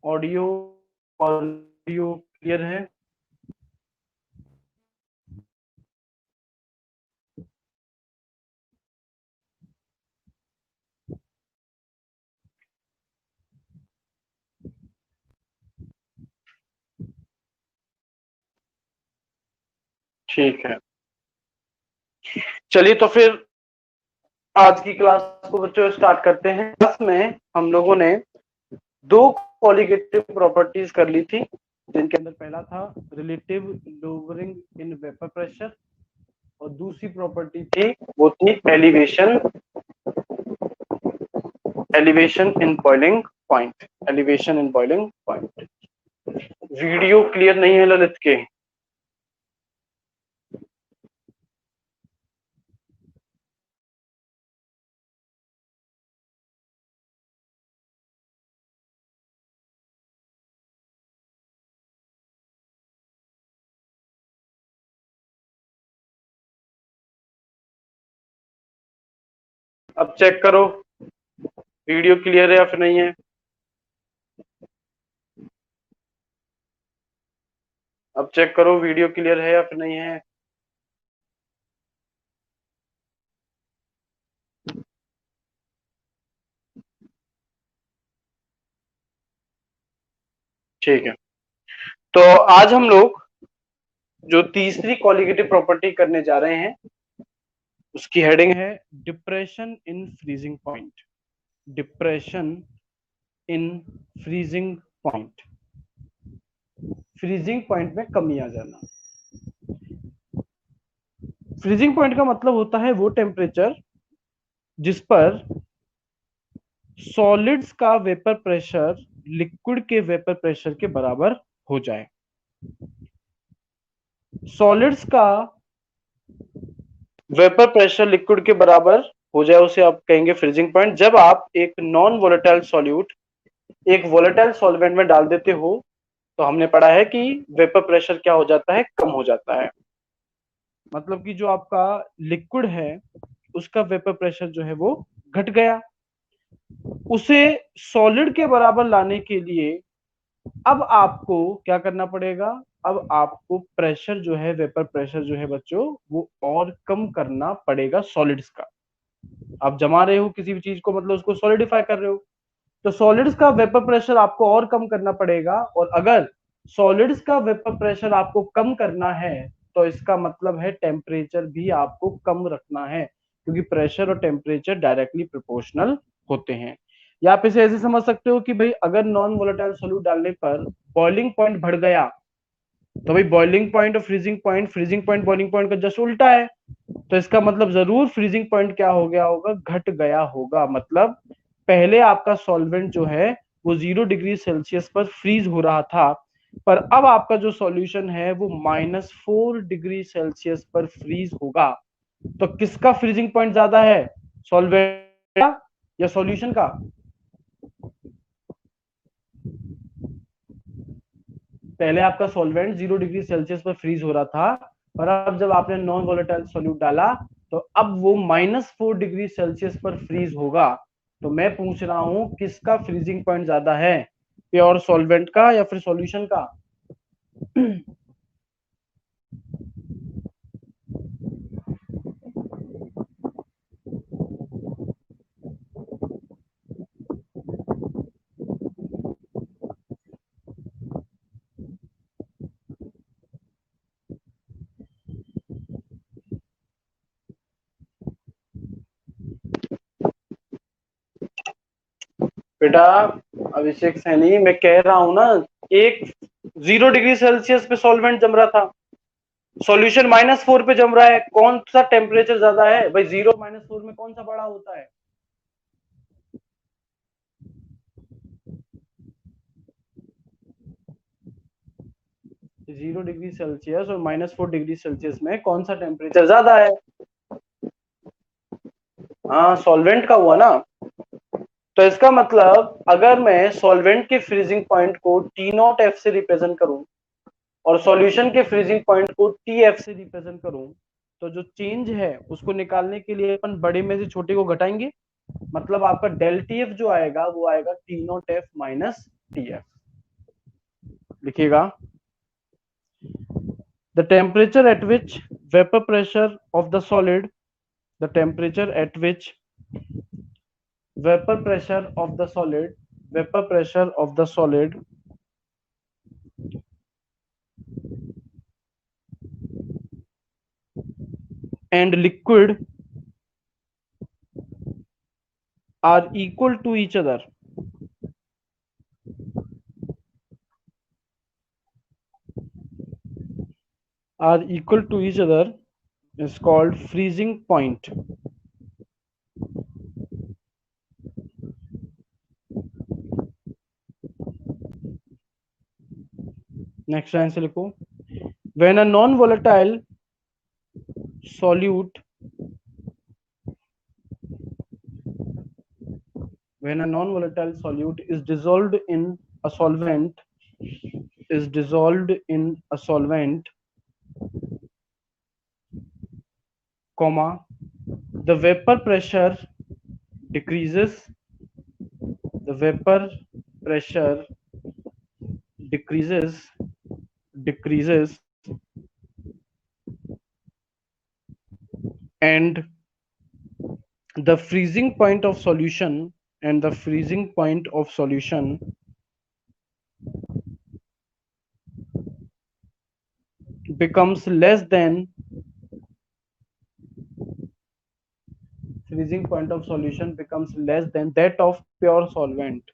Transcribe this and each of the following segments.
Audio audio clear है? ठीक है, चलिए तो फिर आज की क्लास को बच्चों स्टार्ट करते हैं। क्लास में हम लोगों ने दो क्वालिटेटिव प्रॉपर्टीज कर ली थी, जिनके अंदर पहला था relative lowering in vapour pressure और दूसरी प्रॉपर्टी थी वो थी elevation elevation in boiling point. Elevation in boiling point. Video clear नहीं है ललित के? अब चेक करो वीडियो क्लियर है या फिर नहीं है। अब चेक करो वीडियो क्लियर है या फिर नहीं है। ठीक है, तो आज हम लोग जो तीसरी क्वालिटेटिव प्रॉपर्टी करने जा रहे हैं उसकी हेडिंग है depression in freezing point. Depression in freezing point. Freezing point में कमी आ जाना। फ्रीजिंग पॉइंट का मतलब होता है वो टेम्परेचर जिस पर सॉलिड्स का वेपर प्रेशर लिक्विड के वेपर प्रेशर के बराबर हो जाए। सॉलिड्स का वेपर प्रेशर लिक्विड के बराबर हो जाए उसे आप कहेंगे फ्रीजिंग पॉइंट। जब आप एक नॉन वोलेटाइल सॉल्यूट एक वोलेटाइल सॉल्वेंट में डाल देते हो तो हमने पढ़ा है कि वेपर प्रेशर क्या हो जाता है, कम हो जाता है। मतलब कि जो आपका लिक्विड है उसका वेपर प्रेशर जो है वो घट गया। उसे सॉलिड के बराबर लाने के लिए अब आपको क्या करना पड़ेगा? अब आपको प्रेशर जो है, वेपर प्रेशर जो है बच्चों, वो और कम करना पड़ेगा सॉलिड्स का। आप जमा रहे हो किसी भी चीज को, मतलब उसको सॉलिडिफाई कर रहे हो, तो सॉलिड्स का वेपर प्रेशर आपको और कम करना पड़ेगा। और अगर सॉलिड्स का वेपर प्रेशर आपको कम करना है तो इसका मतलब है टेम्परेचर भी आपको कम रखना है, क्योंकि प्रेशर और टेम्परेचर डायरेक्टली प्रोपोर्शनल होते हैं। या आप इसे ऐसे समझ सकते हो कि भाई अगर नॉन वोलेटाइल सोल्यूट डालने पर बॉइलिंग पॉइंट बढ़ गया तो भाई बॉइलिंग पॉइंट और फ्रीजिंग पॉइंट बॉइलिंग पॉइंट का जस्ट उल्टा है, तो इसका मतलब जरूर फ्रीजिंग पॉइंट क्या हो गया होगा? घट गया होगा। मतलब पहले आपका सॉल्वेंट जो है वो 0 डिग्री सेल्सियस पर फ्रीज हो रहा था, पर अब आपका जो सॉल्यूशन है वो -4 डिग्री सेल्सियस पर फ्रीज होगा। तो किसका फ्रीजिंग पॉइंट ज्यादा है, सॉल्वेंट का या सॉल्यूशन का? पहले आपका सॉल्वेंट 0 डिग्री सेल्सियस पर फ्रीज हो रहा था, और अब जब आपने नॉन वोलेटाइल सोल्यूट डाला तो अब वो -4 डिग्री सेल्सियस पर फ्रीज होगा। तो मैं पूछ रहा हूं किसका फ्रीजिंग पॉइंट ज्यादा है, प्योर सॉल्वेंट का या फिर सॉल्यूशन का? बेटा अभिषेक सैनी, मैं कह रहा हूं ना, एक 0 डिग्री सेल्सियस पे सॉल्वेंट जम रहा था, सॉल्यूशन -4 पे जम रहा है। कौन सा टेम्परेचर ज्यादा है भाई? 0 -4 में कौन सा बड़ा होता है? 0 डिग्री सेल्सियस और -4 डिग्री सेल्सियस में कौन सा टेम्परेचर ज्यादा है? हाँ, सॉल्वेंट का हुआ ना। तो इसका मतलब अगर मैं सॉल्वेंट के फ्रीजिंग पॉइंट को T0F से रिप्रेजेंट करूं और सॉल्यूशन के फ्रीजिंग पॉइंट को TF से रिप्रेजेंट करूं, तो जो चेंज है उसको निकालने के लिए अपन बड़े में से छोटे को घटाएंगे। मतलब आपका डेल TF जो आएगा वो आएगा T0F माइनस TF। लिखिएगा, the temperature at which vapour pressure of the solid, the temperature at which vapour pressure of the solid, vapour pressure of the solid and liquid are equal to each other, is called freezing point. Next line से लिखो, when a non-volatile solute is dissolved in a solvent, comma, the vapor pressure decreases, the vapor pressure decreases and the freezing point of solution becomes less than that of pure solvent.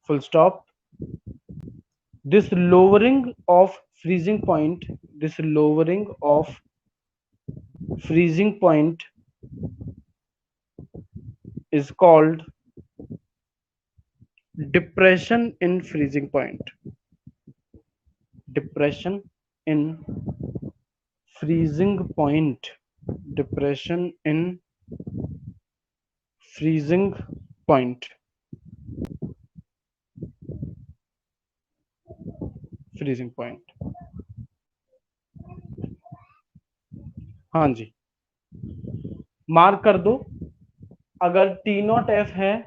Full stop. This lowering of freezing point is called depression in freezing point. Depression in freezing point. हाँ जी, mark कर दो, अगर T not F है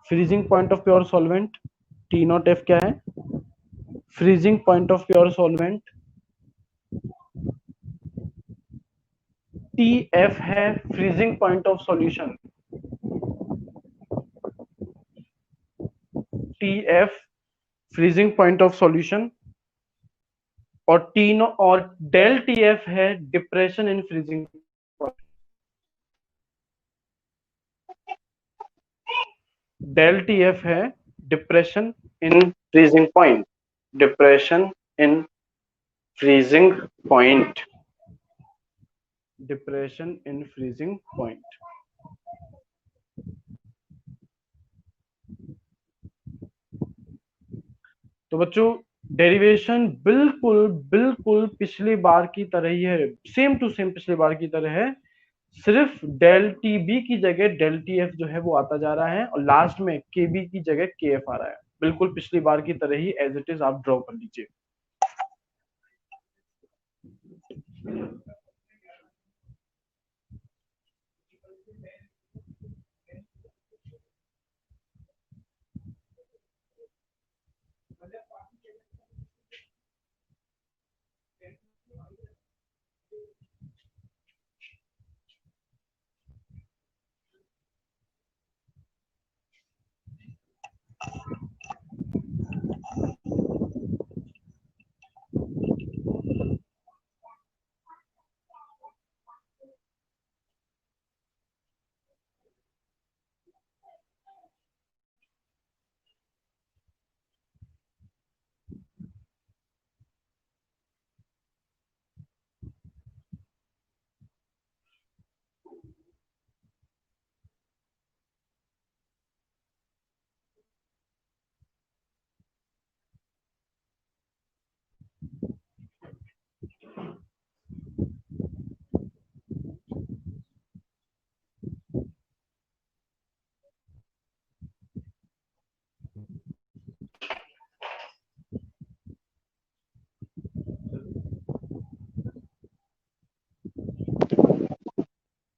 freezing point of pure solvent, T not F क्या है, freezing point of pure solvent, T F है freezing point of solution, T F freezing point of solution, और T nought और del T F है depression in freezing point. Del T F है depression in freezing point, depression in freezing point, depression in freezing point. तो बच्चों derivation बिल्कुल बिल्कुल पिछली बार की तरह ही है, सेम टू सेम पिछली बार की तरह है, सिर्फ डेल टी बी की जगह डेल टी एफ जो है वो आता जा रहा है और लास्ट में के बी की जगह के एफ आ रहा है, बिल्कुल पिछली बार की तरह ही एज इट इज आप ड्रॉ कर लीजिए।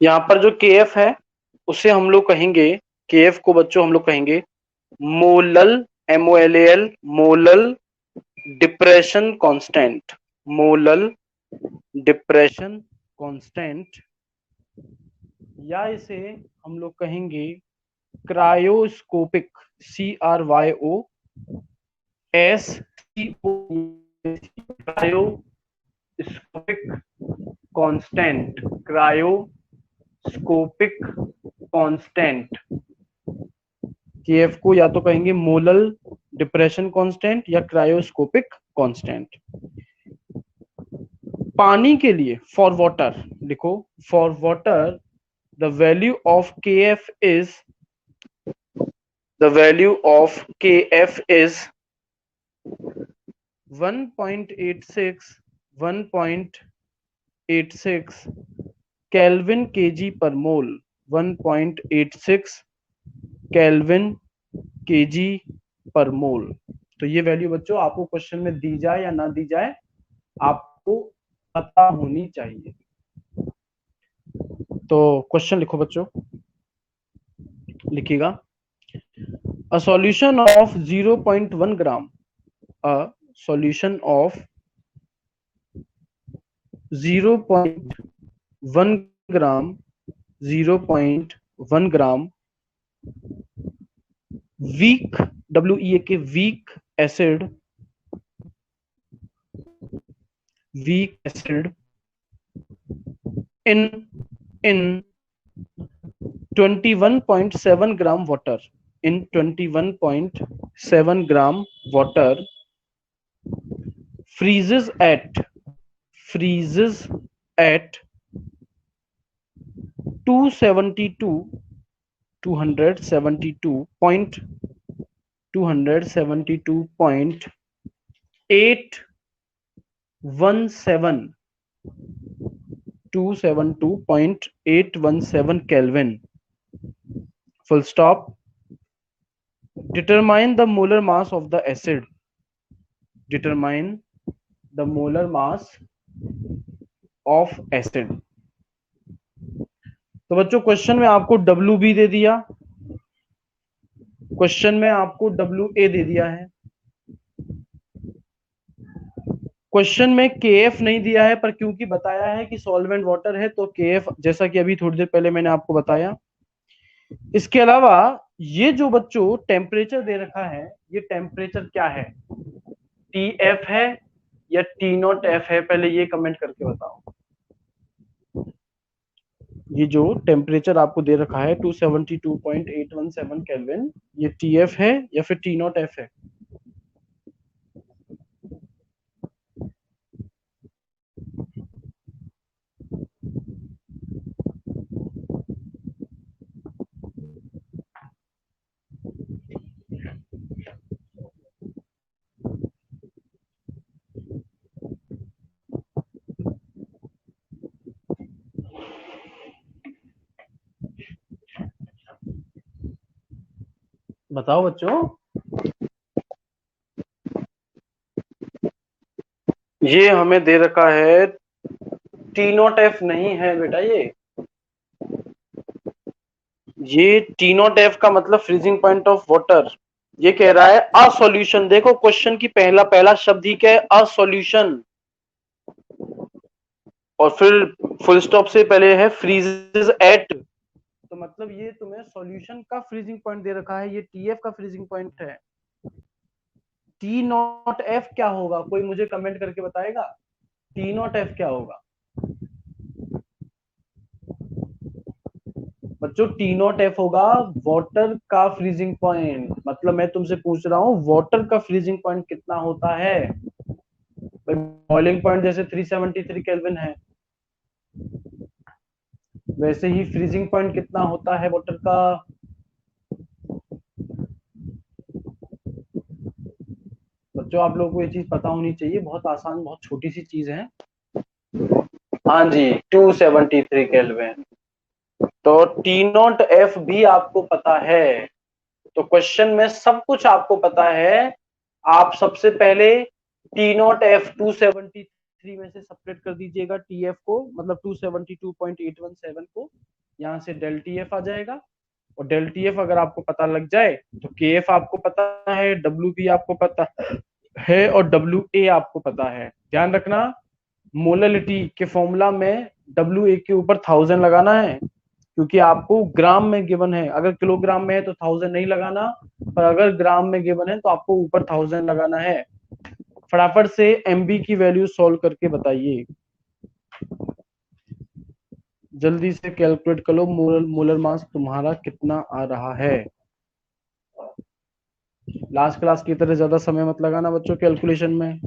यहाँ पर जो के एफ है उसे हम लोग कहेंगे, केएफ को बच्चों हम लोग कहेंगे molal, MOLAL, molal depression constant, molal depression constant, या इसे हम लोग कहेंगे cryoscopic, CRYOSCO, cryoscopic constant, cryoscopic constant. KF को या तो कहेंगे मोलल डिप्रेशन कांस्टेंट या क्रायोस्कोपिक कांस्टेंट। पानी के लिए, फॉर वाटर लिखो, for water the value of KF is, the value of KF is 1.86 kelvin kg पर मोल, 1.86 केल्विन kg पर मोल। तो ये वैल्यू बच्चों आपको क्वेश्चन में दी जाए या ना दी जाए, आपको पता होनी चाहिए। तो क्वेश्चन लिखो बच्चों, लिखिएगा, a solution of 0.1 gram, a solution of 0.1 gram, 0.1 gram weak, WEAK, weak acid, weak acid in 21.7 gram water, in 21.7 gram water freezes at 272.817 Kelvin, full stop. Determine the molar mass of the acid, determine the molar mass of acid। तो बच्चों question में आपको WB दे दिया, question में आपको WA दे दिया है, question में KF नहीं दिया है, पर क्योंकि बताया है कि सॉल्वेंट वाटर है तो KF, जैसा कि अभी थोड़ी देर पहले मैंने आपको बताया। इसके अलावा ये जो बच्चों टेम्परेचर दे रखा है, ये टेम्परेचर क्या है, TF है या T0F है, पहले ये कमेंट करके बताओ। ये जो टेम्परेचर आपको दे रखा है 272.817 केल्विन, ये TF है या फिर T0F है? बताओ बच्चों, ये हमें दे रखा है T0F नहीं है बेटा, ये T0F का मतलब फ्रीजिंग पॉइंट ऑफ वाटर। ये कह रहा है अ सॉल्यूशन, देखो क्वेश्चन की पहला शब्द ही क्या है, अ सॉल्यूशन, और फिर फुल स्टॉप से पहले है फ्रीजेस एट, तो मतलब ये तुम्हें सॉल्यूशन का फ्रीजिंग पॉइंट दे रखा है, ये TF का फ्रीजिंग पॉइंट है। T0F क्या होगा, कोई मुझे कमेंट करके बताएगा, T0F क्या होगा बच्चों? T0F होगा वाटर का फ्रीजिंग पॉइंट, मतलब मैं तुमसे पूछ रहा हूं वाटर का फ्रीजिंग पॉइंट कितना होता है। बॉइलिंग पॉइंट जैसे 373 केल्विन है, वैसे ही फ्रीजिंग पॉइंट कितना होता है वाटर का? बच्चों आप लोगों को ये चीज पता होनी चाहिए, बहुत आसान, बहुत छोटी सी चीज है। हाँ जी, 273 केल्विन। तो T0F भी आपको पता है, तो क्वेश्चन में सब कुछ आपको पता है। आप सबसे पहले T0F 273 में से सेपरेट कर दीजिएगा TF को, मतलब 272.817 को, यहाँ से डेल टी एफ आ जाएगा, और डेल टी एफ अगर आपको पता लग जाए तो के एफ आपको पता है, डब्ल्यू बी आपको पता है, और डब्ल्यू ए आपको पता है। ध्यान रखना, मोललिटी के फॉर्मूला में डब्ल्यू ए के ऊपर 1000 लगाना है, क्योंकि आपको ग्राम में गिवन है। अगर किलोग्राम में है तो 1000 नहीं लगाना, पर अगर ग्राम में गिवन है तो आपको ऊपर 1000 लगाना है। फटाफट से एमबी की वैल्यू सॉल्व करके बताइए, जल्दी से कैलकुलेट कर लो मोलर मोलर मास तुम्हारा कितना आ रहा है। लास्ट क्लास की तरह ज्यादा समय मत लगाना बच्चों कैलकुलेशन में।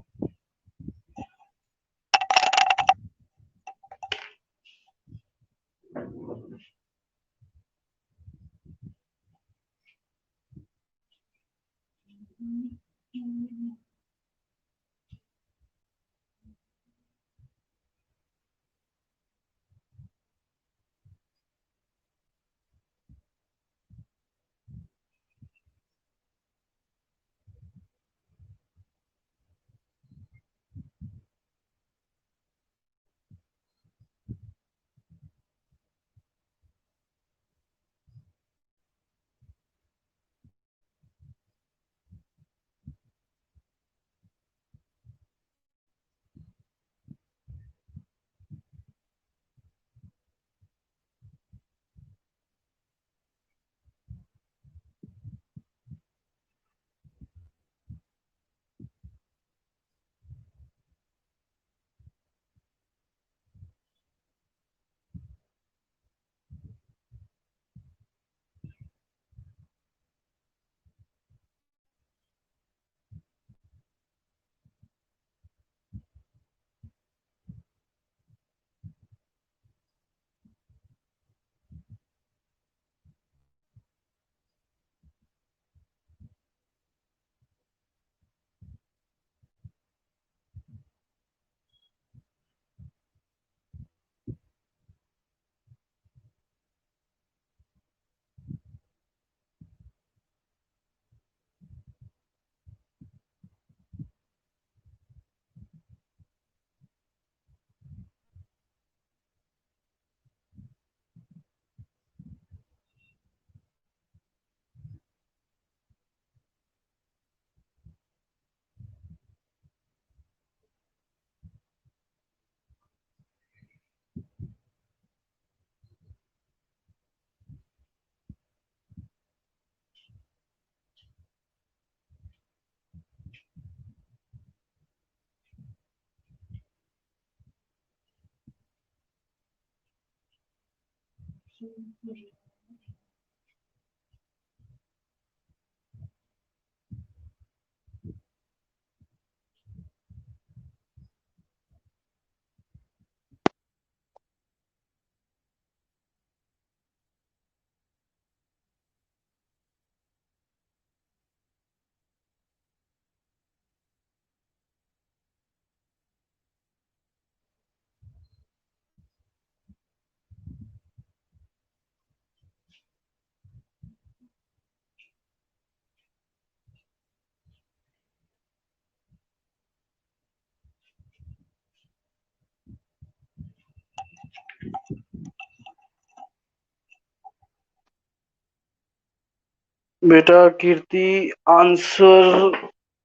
बेटा कीर्ति, आंसर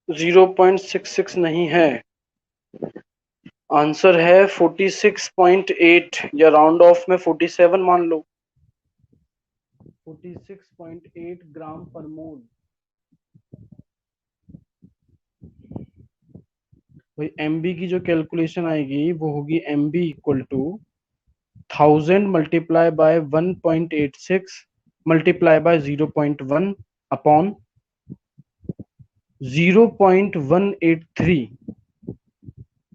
0.66 नहीं है, आंसर है 46.8, या राउंड ऑफ में 47 मान लो। 46.8 ग्राम पर मोल। भाई एमबी की जो कैलकुलेशन आएगी वो होगी MB equal to 1000 multiply by 1.86 multiply by 0.1 upon 0.183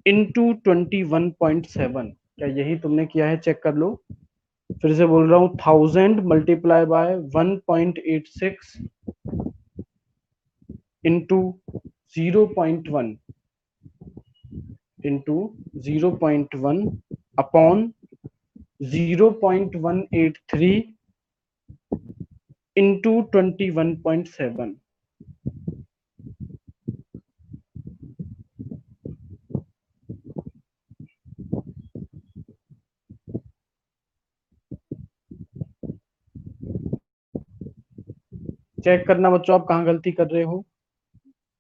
into 21.7। क्या यही तुमने किया है? चेक कर लो। फिर से बोल रहा हूं, 1000 multiply by 1.86 into 0.1 into 0.1 upon 0.183 into 21.7। Check करना बच्चों आप कहाँ गलती कर रहे हो।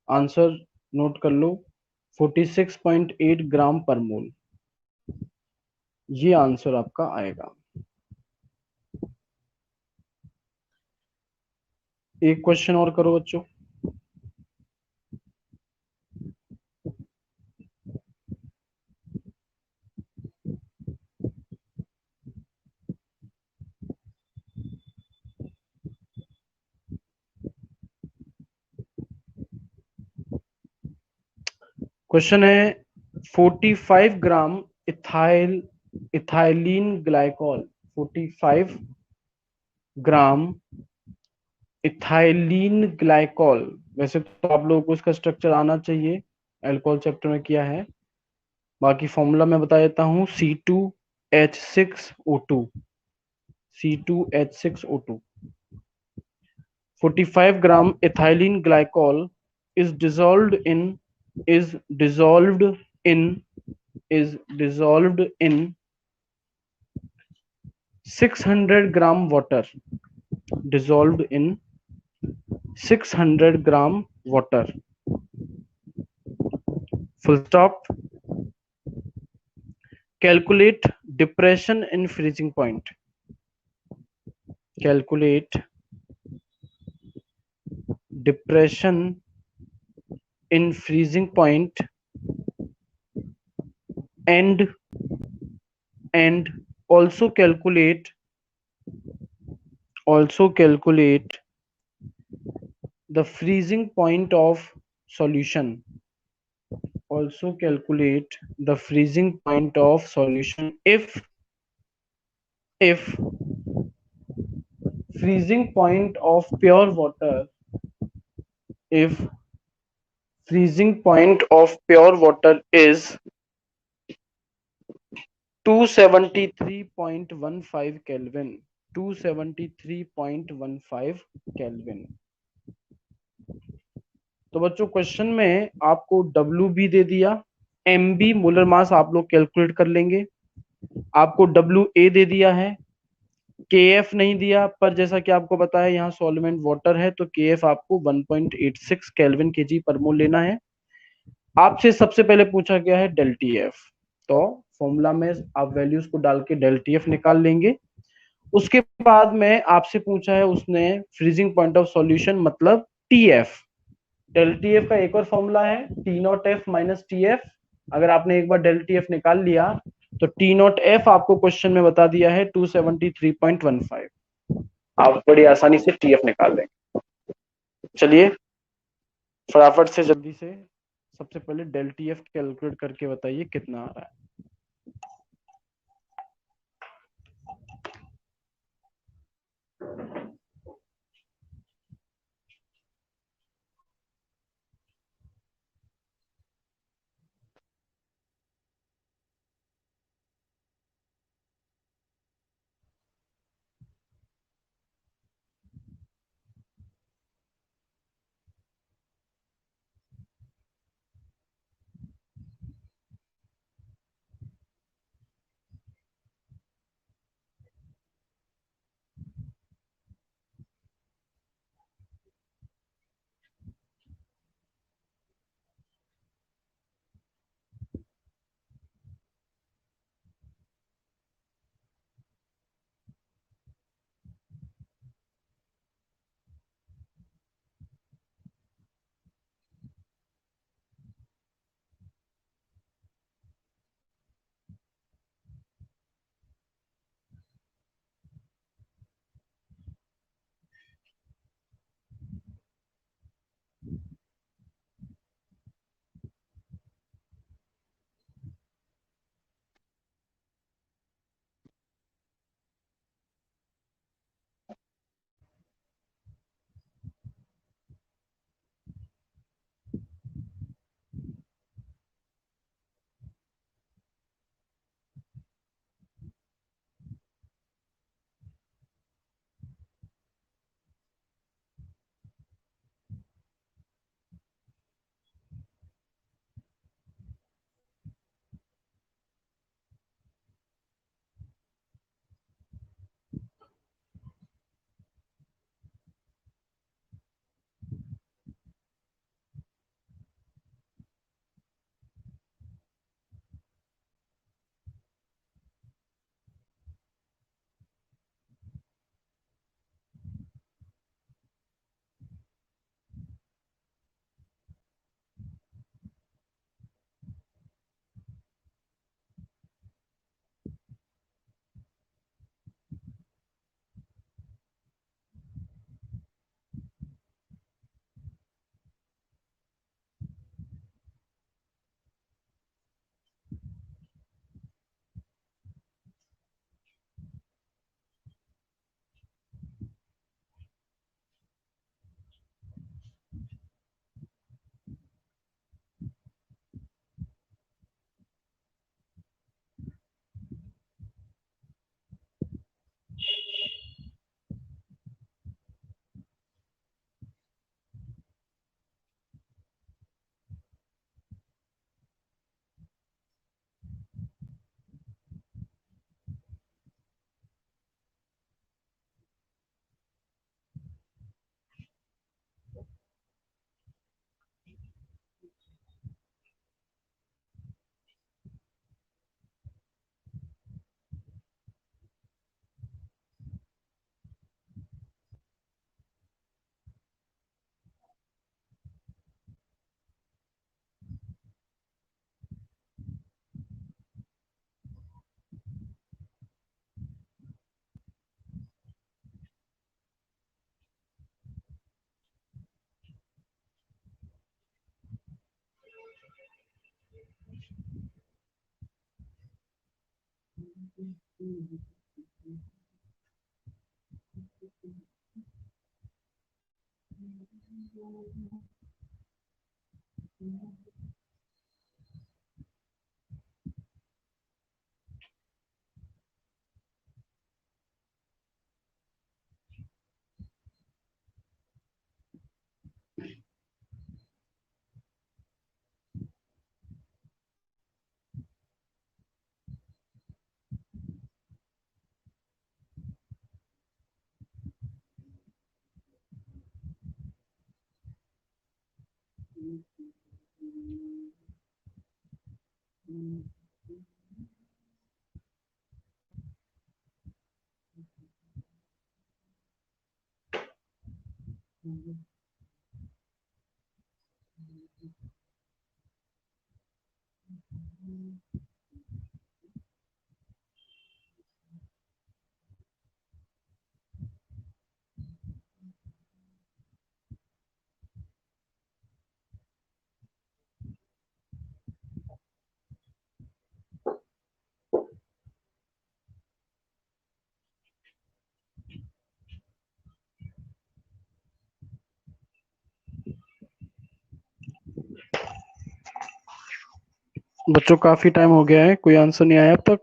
आंसर नोट कर लो, 46.8 ग्राम पर मोल, ये आंसर आपका आएगा। एक क्वेश्चन और करो बच्चों। क्वेश्चन है 45 ग्राम इथाइल इथाइलिन ग्लाइकॉल, 45 ग्राम इथाइलिन ग्लाइकॉल। वैसे तो आप लोगों को इसका स्ट्रक्चर आना चाहिए, अल्कोहल चैप्टर में किया है। बाकी फॉर्मूला मैं बता देता हूँ, C2H6O2, C2H6O2। 45 gram ethylene glycol is dissolved in is dissolved in is dissolved in 600 gram water, dissolved in 600 gram water, full stop। Calculate depression in freezing point, calculate depression in freezing point and also calculate the freezing point of solution, also calculate the freezing point of solution if freezing point of pure water, if freezing point of pure water is 273.15 Kelvin, 273.15 Kelvin। तो बच्चों question में आपको W भी दे दिया, MB molar mass आप लोग calculate कर लेंगे, आपको WA दे दिया है, KF नहीं दिया, पर जैसा कि आपको पता है यहाँ सॉल्वेंट वाटर है तो KF आपको 1.86 केल्विन केजी पर मोल लेना है। आपसे सबसे पहले पूछा गया है डेल टी एफ, तो फॉर्मूला में आप वैल्यूज को डाल के डेल टी एफ निकाल लेंगे। उसके बाद में आपसे पूछा है उसने फ्रीजिंग पॉइंट ऑफ सॉल्यूशन मतलब T F. Del T F का एक और फॉर्मूला है T not F minus T F. अगर आपने एक बार डेल टी एफ निकाल लिया तो टी नॉट एफ आपको क्वेश्चन में बता दिया है 273.15, आप बड़ी आसानी से टी एफ निकाल लेंगे। चलिए फटाफट से जल्दी से सबसे पहले डेल टी एफ कैलकुलेट करके बताइए कितना आ रहा है। बच्चों काफी टाइम हो गया है, कोई आंसर नहीं आया अब तक।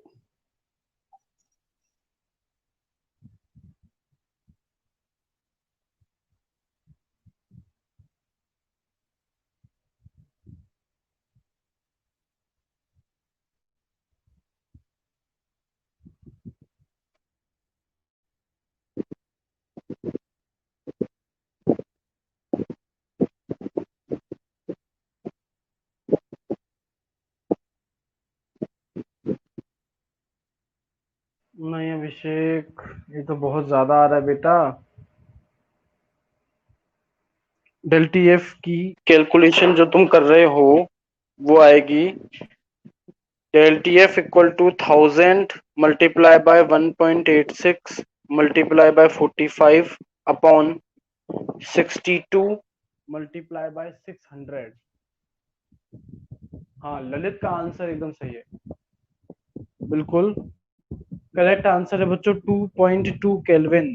नहीं अभिषेक, ये तो बहुत ज्यादा आ रहा है बेटा। डेल टी एफ की कैलकुलेशन जो तुम कर रहे हो वो आएगी del T F equal to 1000 multiply by 1.86 multiply by 45 upon 62 multiply by 600। हाँ, ललित का आंसर एकदम सही है। बिल्कुल करेक्ट आंसर है बच्चों, 2.2 केल्विन।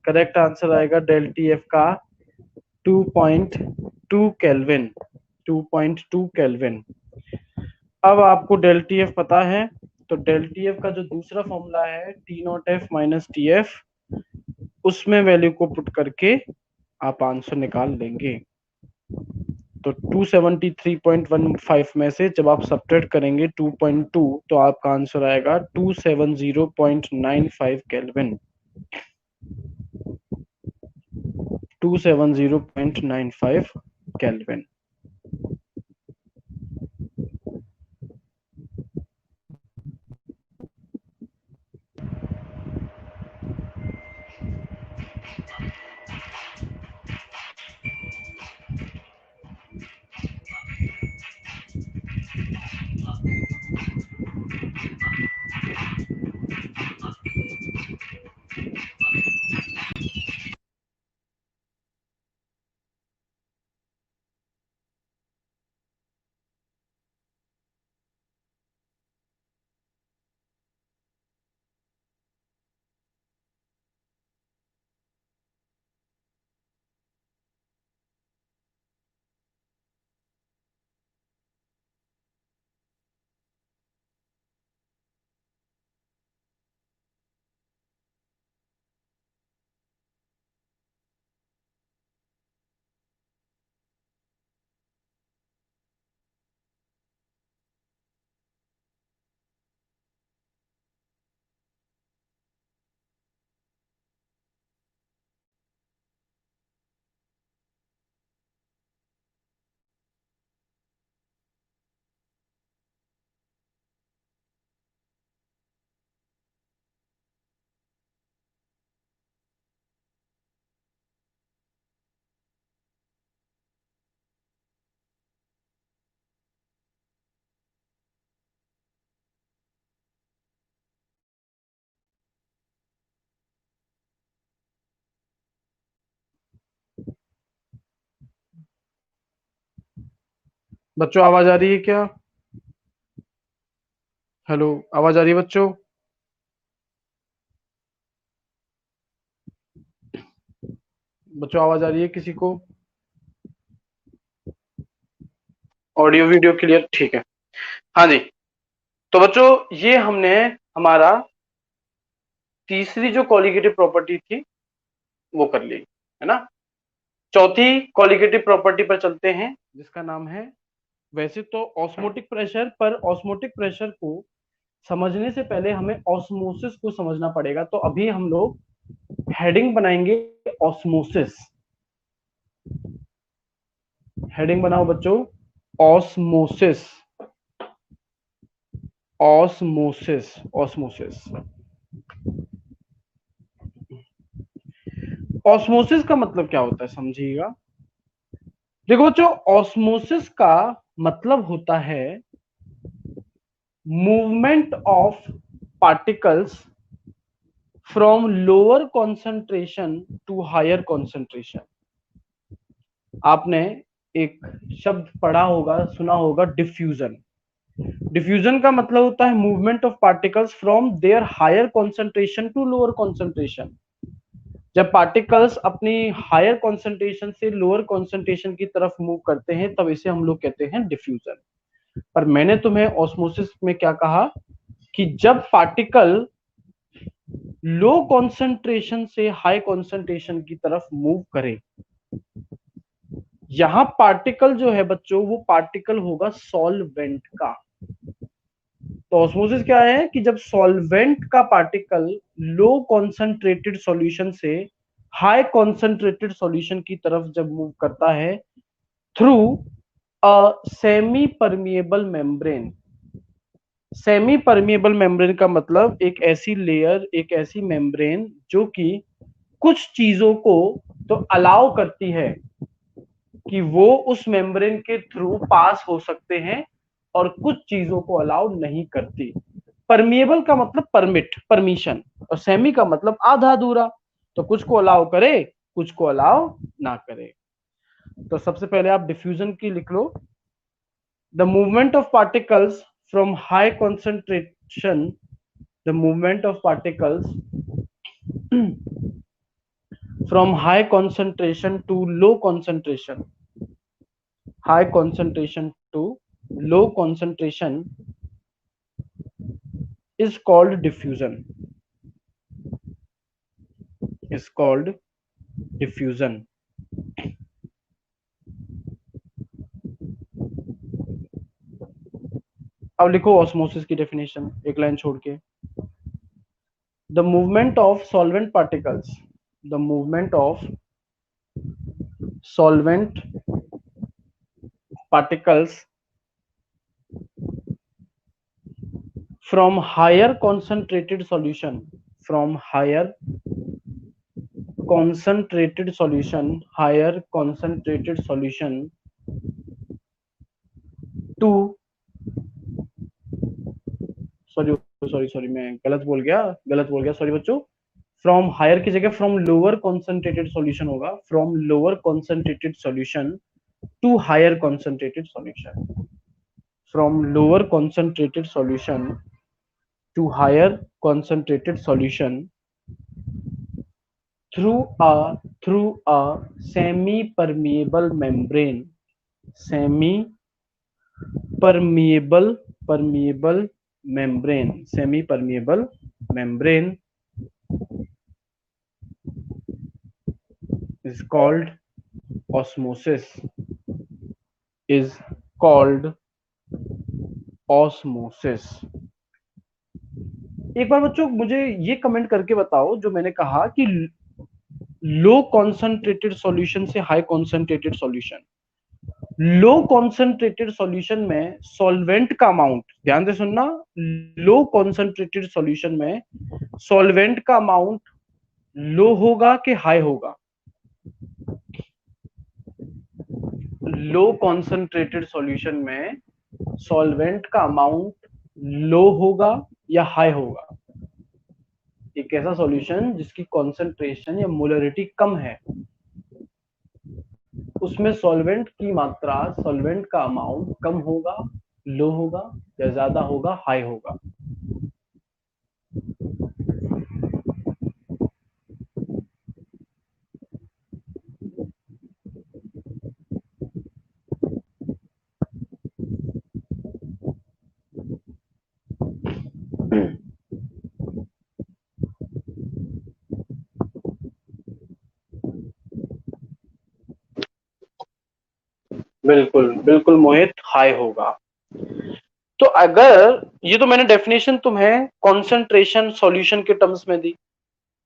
करेक्ट आंसर आएगा डेल टी एफ का 2.2 केल्विन। 2.2 केल्विन। अब आपको डेल टी एफ पता है, तो डेल टी एफ का जो दूसरा फॉर्मूला है T not F minus T F, उसमें वैल्यू को पुट करके आप आंसर निकाल लेंगे। तो 273.15 में से जब आप सब्ट्रैक्ट करेंगे 2.2, तो आपका आंसर आएगा 270.95 केल्विन। 270.95 केल्विन। बच्चों आवाज आ रही है क्या? हेलो, आवाज आ रही है बच्चों? बच्चों आवाज आ रही है किसी को? Audio video clear? ठीक है। हाँ जी। तो बच्चों ये हमने हमारा तीसरी जो कॉलिगेटिव प्रॉपर्टी थी वो कर ली है ना। चौथी कॉलिगेटिव प्रॉपर्टी पर चलते हैं जिसका नाम है, वैसे तो ऑस्मोटिक प्रेशर, पर ऑस्मोटिक प्रेशर को समझने से पहले हमें ऑस्मोसिस को समझना पड़ेगा। तो अभी हम लोग हेडिंग बनाएंगे ऑस्मोसिस। हेडिंग बनाओ बच्चों, ऑस्मोसिस। Osmosis, osmosis. ऑस्मोसिस का मतलब क्या होता है समझिएगा। देखो बच्चों, ऑस्मोसिस का मतलब होता है movement of particles from lower concentration to higher concentration. आपने एक शब्द पढ़ा होगा, सुना होगा, डिफ्यूजन। डिफ्यूजन का मतलब होता है movement of particles from there higher concentration to lower concentration. जब पार्टिकल्स अपनी हायर कॉन्सेंट्रेशन से लोअर कॉन्सेंट्रेशन की तरफ मूव करते हैं तब इसे हम लोग कहते हैं डिफ्यूजन। पर मैंने तुम्हें ऑस्मोसिस में क्या कहा कि जब पार्टिकल लो कॉन्सेंट्रेशन से हाई कॉन्सेंट्रेशन की तरफ मूव करे, यहां पार्टिकल जो है बच्चों वो पार्टिकल होगा सॉल्वेंट का। तो ऑस्मोसिस क्या है कि जब सॉल्वेंट का पार्टिकल लो कॉन्सेंट्रेटेड सॉल्यूशन से हाई कॉन्सेंट्रेटेड सॉल्यूशन की तरफ जब मूव करता है through a semi permeable membrane. Semi permeable membrane का मतलब एक ऐसी लेयर, एक ऐसी मेम्ब्रेन जो कि कुछ चीजों को तो अलाउ करती है कि वो उस मेम्ब्रेन के थ्रू पास हो सकते हैं और कुछ चीजों को अलाउ नहीं करती। परमिएबल का मतलब परमिट, परमिशन, और सेमी का मतलब आधा अधूरा। तो कुछ को अलाउ करे, कुछ को अलाउ ना करे। तो सबसे पहले आप डिफ्यूजन की लिख लो। The movement of particles from high concentration, the movement of particles from high concentration to low concentration, high concentration to low concentration is called diffusion, is called diffusion. अब लिखो ऑस्मोसिस की डेफिनेशन एक line छोड़ के। The movement of solvent particles, the movement of solvent particles from higher concentrated solution, from higher concentrated solution, higher concentrated solution to, sorry sorry sorry मैं गलत बोल गया सॉरी बच्चों। फ्रॉम हायर की जगह फ्रॉम लोअर कॉन्सेंट्रेटेड सॉल्यूशन होगा, from lower concentrated solution to higher concentrated solution, from lower concentrated solution to higher concentrated solution through a semi permeable membrane, semi permeable, permeable membrane, semi permeable membrane is called osmosis, is called osmosis। एक बार बच्चों मुझे ये comment करके बताओ जो मैंने कहा कि लो कॉन्सेंट्रेटेड सॉल्यूशन से हाई कॉन्सेंट्रेटेड सॉल्यूशन, लो कॉन्सेंट्रेटेड सॉल्यूशन में सॉल्वेंट का अमाउंट, ध्यान से सुनना, लो कॉन्सेंट्रेटेड सॉल्यूशन में सॉल्वेंट का अमाउंट लो होगा कि हाई होगा? लो कॉन्सेंट्रेटेड सॉल्यूशन में सॉल्वेंट का अमाउंट लो होगा या हाई होगा? एक ऐसा सॉल्यूशन जिसकी कॉन्सेंट्रेशन या मोलरिटी कम है उसमें सॉल्वेंट की मात्रा, सॉल्वेंट का अमाउंट कम होगा, लो होगा या ज्यादा होगा, हाई होगा? बिल्कुल बिल्कुल मोहित, हाई होगा। तो अगर ये तो मैंने डेफिनेशन तुम्हें कंसंट्रेशन सॉल्यूशन के टर्म्स में दी,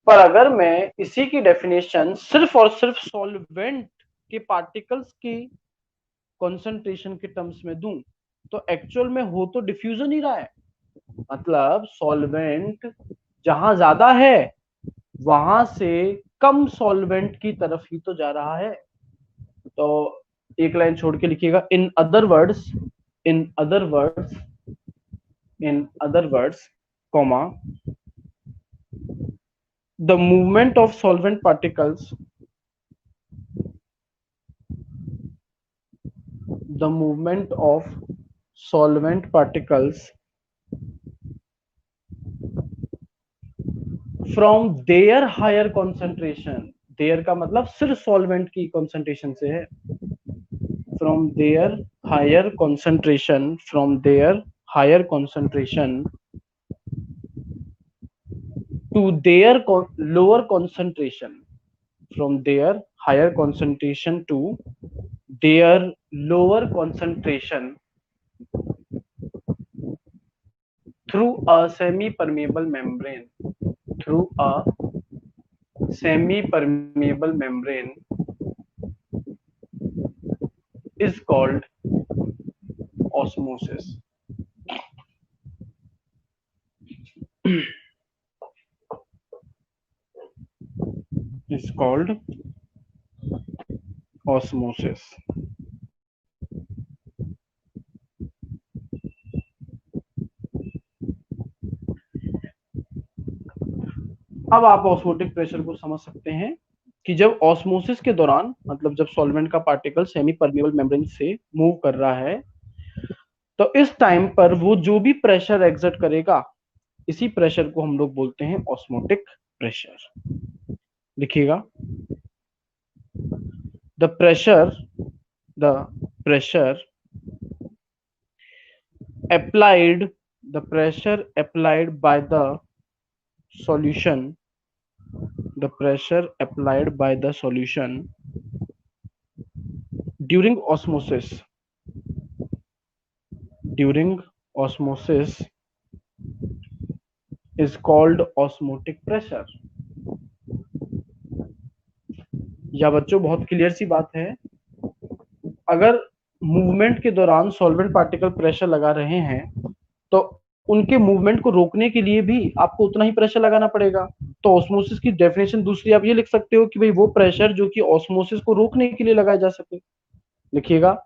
पर अगर मैं इसी की डेफिनेशन सिर्फ और सिर्फ सॉल्वेंट के पार्टिकल्स की कंसंट्रेशन के टर्म्स में दूं, तो एक्चुअल में हो तो डिफ्यूजन ही रहा है। मतलब सॉल्वेंट जहां ज्यादा है वहां से कम सॉल्वेंट की तरफ ही तो जा रहा है। तो एक लाइन छोड़ के लिखिएगा, in other words, in other words, in other words, comma, the movement of solvent particles, the movement of solvent particles from their higher concentration, their का मतलब सिर्फ solvent की concentration से है, from their higher concentration, from their higher concentration to their lower concentration, from their higher concentration to their lower concentration through a semi permeable membrane, through a semi permeable membrane is called osmosis, is called osmosis। अब आप osmotic pressure को समझ सकते हैं कि जब osmosis के दौरान, मतलब जब सॉल्वेंट का पार्टिकल सेमी परमेबल मेम्ब्रेन से मूव कर रहा है, तो इस टाइम पर वो जो भी प्रेशर एग्जर्ट करेगा, इसी प्रेशर को हम लोग बोलते हैं ऑस्मोटिक प्रेशर। लिखिएगा, the pressure, the pressure applied, the pressure applied by the solution, the pressure applied by the solution during osmosis, during osmosis is called osmotic pressure। या बच्चों बहुत क्लियर सी बात है, अगर मूवमेंट के दौरान सॉल्वेंट पार्टिकल प्रेशर लगा रहे हैं तो उनके मूवमेंट को रोकने के लिए भी आपको उतना ही प्रेशर लगाना पड़ेगा। तो ऑस्मोसिस की डेफिनेशन दूसरी आप ये लिख सकते हो कि भाई वो प्रेशर जो कि ऑस्मोसिस को रोकने के लिए लगाया जा सके। लिखिएगा,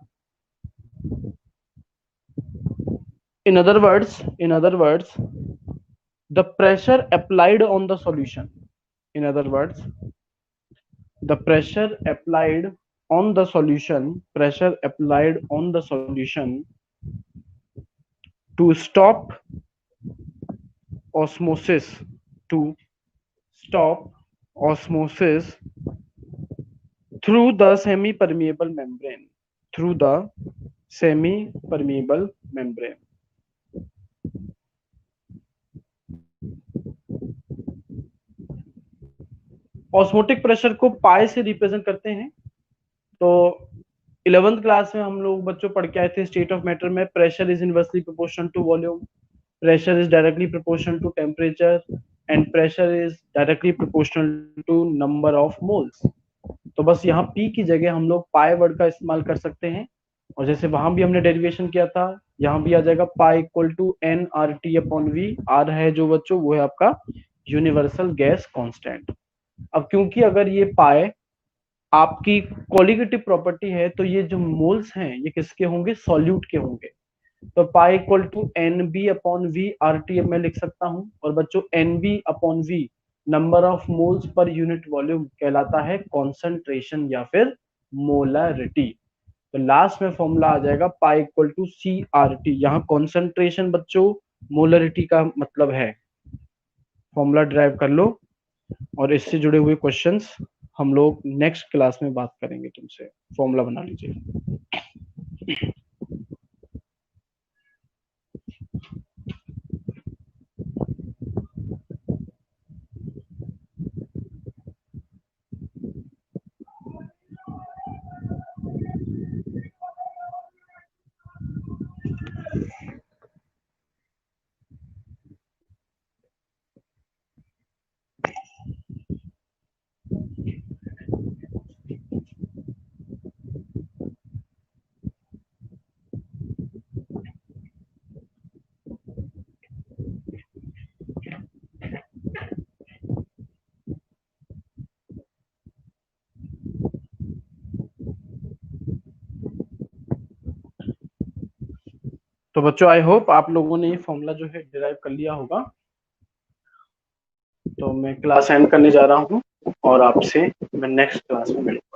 in other words, in other words, the pressure applied on the solution, in other words, the pressure applied on the solution, pressure applied on the solution to stop osmosis, to stop osmosis through the semi permeable membrane, through the semi permeable membrane। Osmotic pressure को पाई से represent करते हैं। तो 11th class में हम लोग बच्चों पढ़ के आए थे स्टेट ऑफ मैटर में, pressure is inversely proportional to volume, pressure is directly proportional to temperature and pressure is directly proportional to number of moles. तो बस यहाँ पी की जगह हम लोग पाई वर्ड का इस्तेमाल कर सकते हैं, और जैसे वहां भी हमने डेरिवेशन किया था, यहाँ भी आ जाएगा pi equal to n R T upon V. R है जो बच्चों वो है आपका यूनिवर्सल गैस कांस्टेंट। अब क्योंकि अगर ये पाए आपकी कोलिगेटिव प्रॉपर्टी है, तो ये जो मोल्स हैं ये किसके होंगे, सॉल्यूट के होंगे। तो pi equal to n B upon V R T मैं लिख सकता हूं। और बच्चों n B upon V number of moles per unit volume कहलाता है कॉन्सेंट्रेशन या फिर मोलरिटी। तो लास्ट में फॉर्मूला आ जाएगा pi equal to C R T. यहाँ कॉन्सेंट्रेशन बच्चों मोलरिटी का मतलब है, फॉर्मूला ड्राइव कर लो। और इससे जुड़े हुए क्वेश्चंस हम लोग नेक्स्ट क्लास में बात करेंगे तुमसे। फॉर्मूला बना लीजिए। तो बच्चों आई होप आप लोगों ने ये फॉर्मूला जो है डिराइव कर लिया होगा। तो मैं क्लास एंड करने जा रहा हूँ और आपसे मैं नेक्स्ट क्लास में मिलूंगा।